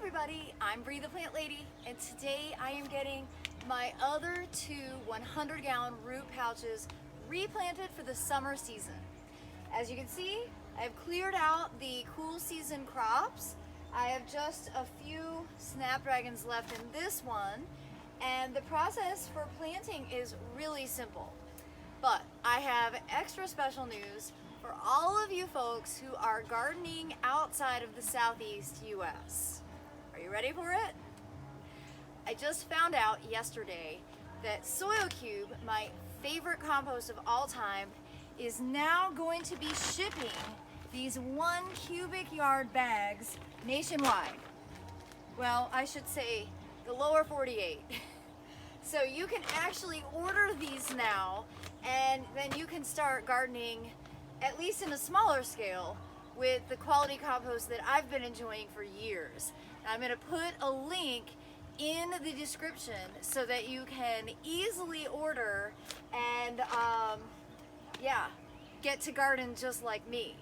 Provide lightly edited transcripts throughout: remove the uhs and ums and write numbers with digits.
everybody, I'm Bree the Plant Lady, and today I am getting my other two 100-gallon root pouches replanted for the summer season. As you can see, I've cleared out the cool season crops. I have just a few snapdragons left in this one, and the process for planting is really simple. But I have extra special news for all of you folks who are gardening outside of the Southeast US. Are you ready for it? I just found out yesterday that Soil3, my favorite compost of all time, is now going to be shipping these 1 cubic yard bags nationwide. Well, I should say the lower 48. So you can actually order these now, and then you can start gardening, at least in a smaller scale, with the quality compost that I've been enjoying for years. I'm going to put a link in the description so that you can easily order and get to garden just like me.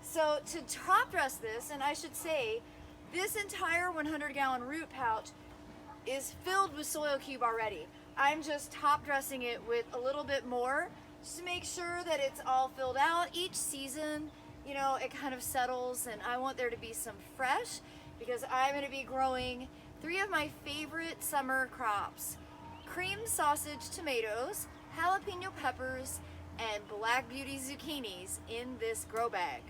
So to top dress this, and I should say, this entire 100-gallon root pouch is filled with Soil3 already. I'm just top dressing it with a little bit more just to make sure that it's all filled out. Each season, you know, it kind of settles, and I want there to be some fresh because I'm going to be growing 3 of my favorite summer crops: cream sausage tomatoes, jalapeno peppers, and black beauty zucchinis in this grow bag.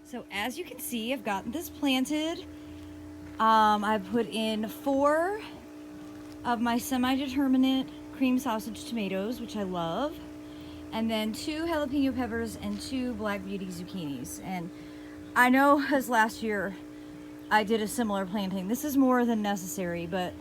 So as you can see, I've gotten this planted. I've put in 4 of my semi-determinate cream sausage tomatoes, which I love, and then 2 jalapeno peppers and 2 black beauty zucchinis. And I know as last year I did a similar planting. This is more than necessary, but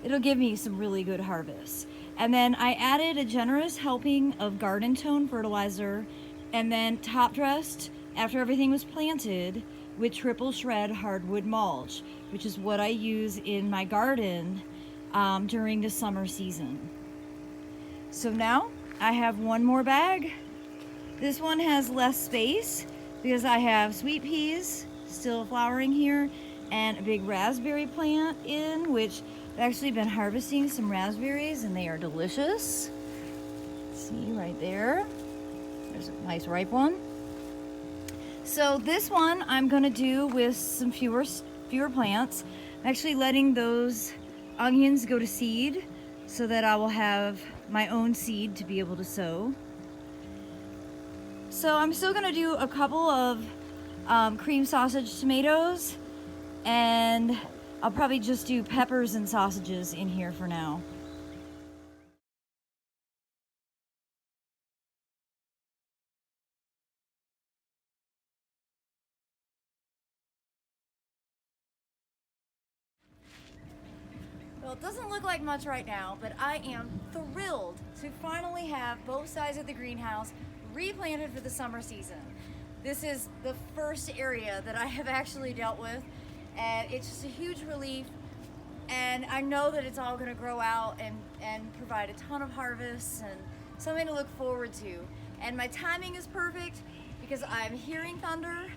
it'll give me some really good harvests. And then I added a generous helping of garden tone fertilizer, and then top dressed after everything was planted with triple shred hardwood mulch, which is what I use in my garden during the summer season. So now I have 1 more bag. This one has less space because I have sweet peas still flowering here and a big raspberry plant in, which I've actually been harvesting some raspberries, and they are delicious. See right there, there's a nice ripe one. So this one I'm gonna do with some fewer plants. I'm actually letting those onions go to seed so that I will have my own seed to be able to sow. So I'm still gonna do a couple of cream sausage tomatoes, and I'll probably just do peppers and sausages in here for now. Well, it doesn't look like much right now, but I am thrilled to finally have both sides of the greenhouse replanted for the summer season. This is the first area that I have actually dealt with, and it's just a huge relief. And I know that it's all going to grow out and provide a ton of harvests and something to look forward to. And my timing is perfect because I'm hearing thunder,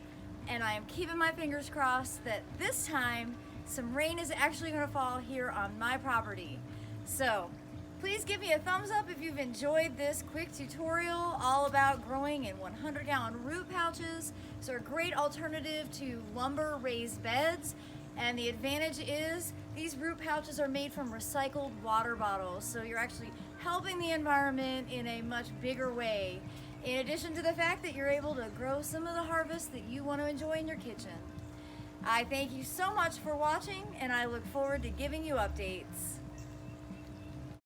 and I am keeping my fingers crossed that this time some rain is actually going to fall here on my property. So please give me a thumbs up if you've enjoyed this quick tutorial all about growing in 100-gallon root pouches. So a great alternative to lumber raised beds. And the advantage is these root pouches are made from recycled water bottles. So you're actually helping the environment in a much bigger way, in addition to the fact that you're able to grow some of the harvest that you want to enjoy in your kitchen. I thank you so much for watching, and I look forward to giving you updates.